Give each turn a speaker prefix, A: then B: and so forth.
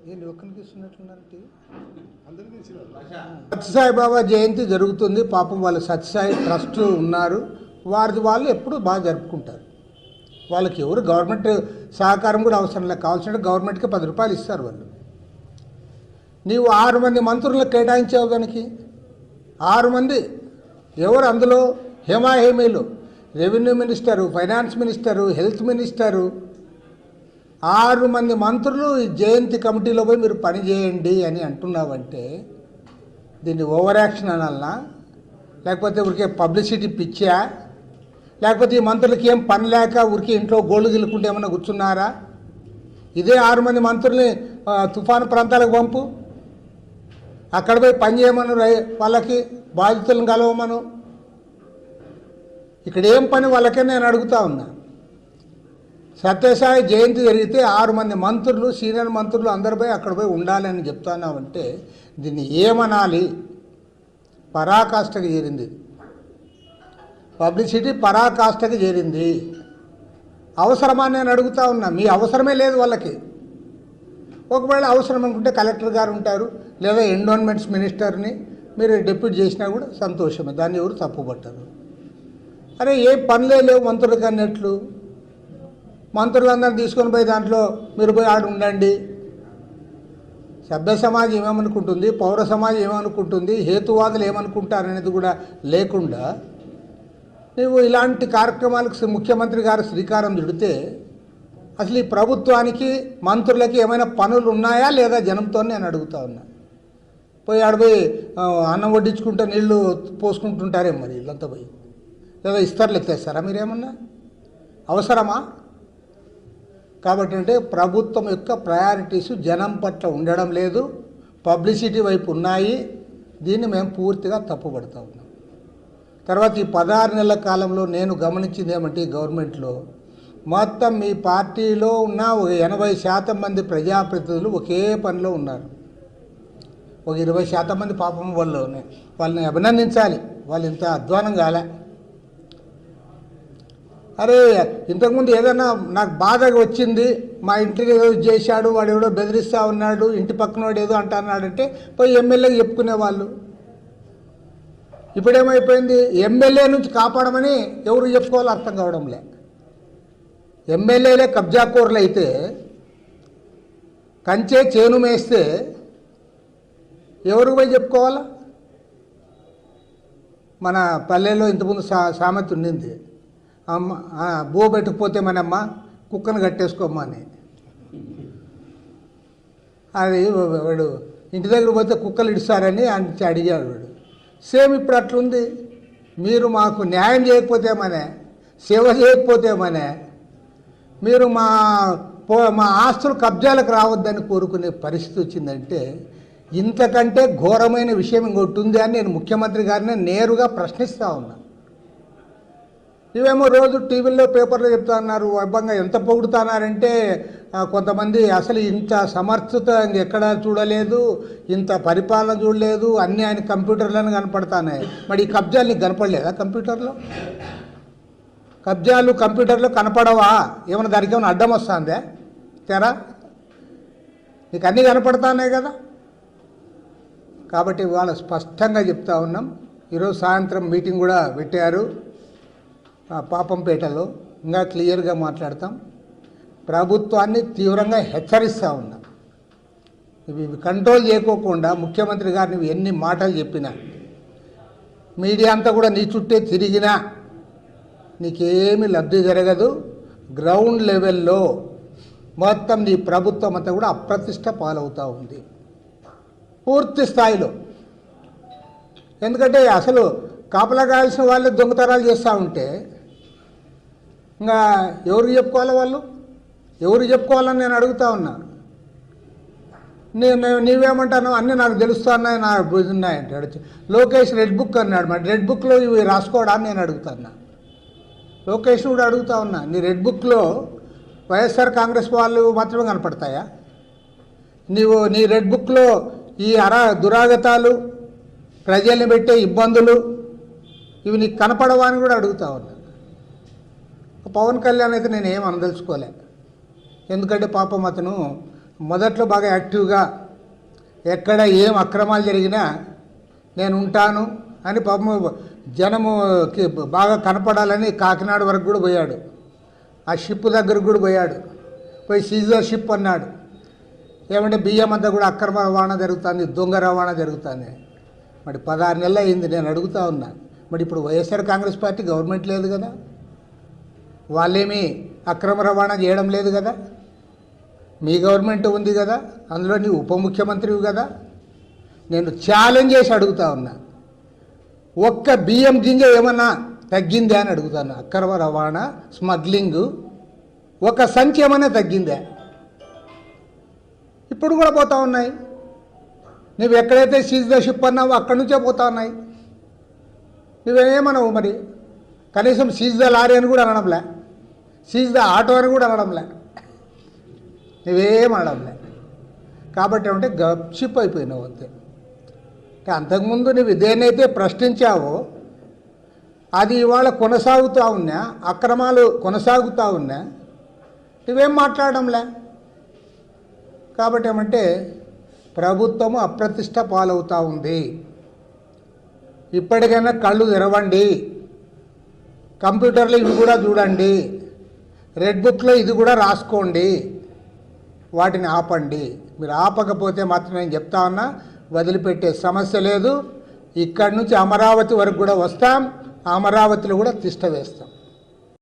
A: నేను ఒక్కరికి ఇస్తున్నట్లున్నారంటే సత్యసాయిబాబా జయంతి జరుగుతుంది. పాపం వాళ్ళు సత్యసాయి ట్రస్ట్ ఉన్నారు, వారిది వాళ్ళు ఎప్పుడు బాగా జరుపుకుంటారు. వాళ్ళకి ఎవరు గవర్నమెంట్ సహకారం కూడా అవసరం లేదు, కావాల్సిన గవర్నమెంట్కి 10 రూపాయలు ఇస్తారు వాళ్ళు. నీవు 6 మంది మంత్రులకు కేటాయించావు, దానికి 6 మంది ఎవరు అందులో హేమాహేమీలు, revenue minister, finance minister, health minister, 6 మంది మంత్రులు ఈ జయంతి కమిటీలో పోయి మీరు పని చేయండి అని అంటున్నావంటే దీన్ని ఓవర్ యాక్షన్ అనాలనా, లేకపోతే ఊరికే పబ్లిసిటీ పిచ్చా, లేకపోతే ఈ మంత్రులకి ఏం పని లేక ఊరికే ఇంట్లో గోళ్ళు గిల్లుకుంటే ఏమన్నా కూర్చున్నారా? ఇదే 6 మంది మంత్రుల్ని తుఫాను ప్రాంతాలకు పంపు, అక్కడ పోయి పని చేయమను, వాళ్ళకి బాధితులను కలవమను. ఇక్కడ ఏం పని వాళ్ళకే నేను అడుగుతా ఉన్నా. సత్యసాయి జయంతి జరిగితే 6 మంది మంత్రులు, సీనియర్ మంత్రులు అందరు పోయి అక్కడ పోయి ఉండాలని చెప్తున్నామంటే దీన్ని ఏమనాలి? పరాకాష్ఠకి చేరింది, పబ్లిసిటీ పరాకాష్ఠకి చేరింది. అవసరమా నేను అడుగుతా ఉన్నా. మీ అవసరమే లేదు వాళ్ళకి. ఒకవేళ అవసరం అనుకుంటే కలెక్టర్ గారు ఉంటారు, లేదా ఎండోన్మెంట్స్ మినిస్టర్ని మీరు డిప్యూట్ చేసినా కూడా సంతోషమే, దాన్ని ఎవరు తప్పుపట్టరు. అరే ఏ పనులే లేవు మంత్రులకు అన్నట్లు మంత్రులందరినీ తీసుకొని పోయి దాంట్లో మీరు పోయి ఆడు ఉండండి. సభ్య సమాజం ఏమనుకుంటుంది, పౌర సమాజం ఏమనుకుంటుంది, హేతువాదులు ఏమనుకుంటారనేది కూడా లేకుండా నువ్వు ఇలాంటి కార్యక్రమాలకు ముఖ్యమంత్రి గారు శ్రీకారం చుడితే అసలు ఈ ప్రభుత్వానికి మంత్రులకి ఏమైనా పనులు ఉన్నాయా లేదా జనంతో నేను అడుగుతా ఉన్నా. పోయి ఆడిపోయి అన్నం వడ్డించుకుంటే నీళ్లు పోసుకుంటుంటారేమో మరి వీళ్ళంతా పోయి, లేదా ఇస్తర్లు ఎత్తేస్తారా మీరేమన్నా? అవసరమా? కాబట్టి అంటే ప్రభుత్వం యొక్క ప్రయారిటీస్ జనం పట్ల ఉండడం లేదు, పబ్లిసిటీ వైపు ఉన్నాయి. దీన్ని మేము పూర్తిగా తప్పుపడతా ఉన్నాం. తర్వాత ఈ 16 నెలల కాలంలో నేను గమనించింది ఏమంటే గవర్నమెంట్లో మొత్తం మీ పార్టీలో ఉన్న 80% మంది ప్రజాప్రతినిధులు ఒకే పనిలో ఉన్నారు. 20% మంది పాపం వాళ్ళని అభినందించాలి, వాళ్ళు ఇంత అధ్వానం కాలే. అరే ఇంతకుముందు ఏదైనా నాకు బాధగా వచ్చింది, మా ఇంటికి ఏదో చేశాడు, వాడు ఎవడో బెదిరిస్తూ ఉన్నాడు, ఇంటి పక్కన వాడు ఏదో అంటున్నాడంటే పోయి ఎమ్మెల్యేకి చెప్పుకునేవాళ్ళు. ఇప్పుడేమైపోయింది, ఎమ్మెల్యే నుంచి కాపాడమని ఎవరు చెప్పుకోవాలో అర్థం కావడంలే. ఎమ్మెల్యేలే కబ్జాకోర్లు అయితే, కంచే చేను మేస్తే ఎవరికి పోయి చెప్పుకోవాలా? మన పల్లెల్లో ఇంతకుముందు సామెత ఉండింది, అమ్మ బో పెట్టుకుపోతే మనమ్మ కుక్కను కట్టేసుకోమ్మా అని. అది వాడు ఇంటి దగ్గర పోతే కుక్కలు ఇడుస్తారని అడిగాడు వాడు. సేమ్ ఇప్పుడు అట్లుంది. మీరు మాకు న్యాయం చేయకపోతే మనే, సేవ చేయకపోతే మనే, మీరు మా ఆస్తులు కబ్జాలకు రావద్దని కోరుకునే పరిస్థితి వచ్చిందంటే ఇంతకంటే ఘోరమైన విషయం ఇంకోటి ఉంది అని నేను ముఖ్యమంత్రి గారిని నేరుగా ప్రశ్నిస్తూ ఉన్నా. ఇవేమో రోజు టీవీల్లో పేపర్లో చెప్తా ఉన్నారు, వైభవంగా ఎంత పొగుడుతున్నారంటే కొంతమంది అసలు ఇంత సమర్థత ఎక్కడా చూడలేదు, ఇంత పరిపాలన చూడలేదు, అన్నీ ఆయన కంప్యూటర్లను కనపడుతున్నాయి. మరి ఈ కబ్జాలు నీకు కనపడలేదా? కంప్యూటర్లో కబ్జాలు కంప్యూటర్లో కనపడవా? ఏమైనా దానికి ఏమైనా అడ్డం వస్తుందే తెరా? నీకు అన్నీ కనపడుతున్నాయి కదా. కాబట్టి వాళ్ళు స్పష్టంగా చెప్తా ఉన్నాం. ఈరోజు సాయంత్రం మీటింగ్ కూడా పెట్టారు పాపంపేటలో, ఇంకా క్లియర్గా మాట్లాడతాం. ప్రభుత్వాన్ని తీవ్రంగా హెచ్చరిస్తూ ఉన్నాం. ఇవి కంట్రోల్ చేయకోకుండా ముఖ్యమంత్రి గారు నువ్వు ఎన్ని మాటలు చెప్పినా, మీడియా అంతా కూడా నీ చుట్టే తిరిగినా నీకేమీ లబ్ధి జరగదు. గ్రౌండ్ లెవెల్లో మొత్తం నీ ప్రభుత్వం అంతా కూడా అప్రతిష్ట పాలవుతూ ఉంది పూర్తి స్థాయిలో. ఎందుకంటే అసలు కాపలా కావాల్సిన వాళ్ళు దొంగతనాలు చేస్తూ ఉంటే ఇంకా ఎవరికి చెప్పుకోవాలి? వాళ్ళు ఎవరికి చెప్పుకోవాలని నేను అడుగుతా ఉన్నా. నీవేమంటాను, అన్నీ నాకు తెలుస్తున్నాయి, నా ఉన్నాయంటే లోకేష్ రెడ్ బుక్ అన్నాడు. మరి రెడ్ బుక్లో ఇవి రాసుకోవడా అని నేను అడుగుతున్నా. లోకేష్ కూడా అడుగుతా ఉన్నా, నీ రెడ్ బుక్లో వైఎస్ఆర్ కాంగ్రెస్ వాళ్ళు మాత్రమే కనపడతాయా? నీ రెడ్ బుక్లో ఈ దురాగతాలు, ప్రజల్ని పెట్టే ఇబ్బందులు ఇవి నీకు కనపడవా అని కూడా అడుగుతా ఉన్నా. పవన్ కళ్యాణ్ అయితే నేను ఏం అనదలుచుకోలే. ఎందుకంటే పాపం అతను మొదట్లో బాగా యాక్టివ్గా ఎక్కడ ఏం అక్రమాలు జరిగినా నేను ఉంటాను అని పాపం జనముకి బాగా కనపడాలని కాకినాడ వరకు కూడా పోయాడు. ఆ షిప్ దగ్గరకు కూడా పోయాడు. పోయి సీజర్ షిప్ అన్నాడు. ఏమంటే బియ్యం అంతా కూడా అక్రమ రవాణా జరుగుతుంది, దొంగ రవాణా జరుగుతుంది. మరి 16 నెలలు అయింది. నేను అడుగుతా ఉన్నా, మరి ఇప్పుడు వైఎస్ఆర్ కాంగ్రెస్ పార్టీ గవర్నమెంట్ లేదు కదా, వాళ్ళేమీ అక్రమ రవాణా చేయడం లేదు కదా, మీ గవర్నమెంట్ ఉంది కదా, అందులో నీ ఉప ముఖ్యమంత్రివి కదా. నేను ఛాలెంజ్ చేసి అడుగుతా ఉన్నా, ఒక్క బియ్యం గింజ ఏమన్నా తగ్గిందా అని అడుగుతాను. అక్రమ రవాణా, స్మగ్లింగు ఒక సంచి ఏమైనా తగ్గిందా? ఇప్పుడు కూడా పోతూ ఉన్నాయి. నువ్వు ఎక్కడైతే సీజ్ ద షిప్ అన్నావో అక్కడి నుంచే పోతా ఉన్నాయి. నువ్వేమనవు మరి? కనీసం సీజ్ ద లారీ అని కూడా అనడంలే, సీజ్ ద ఆటో అని కూడా అనడంలే, నువ్వేం అనడంలే. కాబట్టి అంటే గప్షిప్ అయిపోయినావు అంతే. అంతకుముందు నువ్వు దేన్నైతే ప్రశ్నించావో అది ఇవాళ కొనసాగుతూ ఉన్నా, అక్రమాలు కొనసాగుతూ ఉన్నా, నువ్వేం మాట్లాడడంలే. కాబట్టి ఏమంటే ప్రభుత్వము అప్రతిష్ట పాలవుతూ ఉంది. ఇప్పటికైనా కళ్ళు తెరవండి, కంప్యూటర్లో ఇవి కూడా చూడండి, రెడ్ బుక్లో ఇది కూడా రాసుకోండి, వాటిని ఆపండి. మీరు ఆపకపోతే మాత్రం నేను చెప్తా ఉన్నా, వదిలిపెట్టే సమస్య లేదు. ఇక్కడి నుంచి అమరావతి వరకు కూడా వస్తాం, అమరావతిలో కూడా తిష్ట వేస్తాం.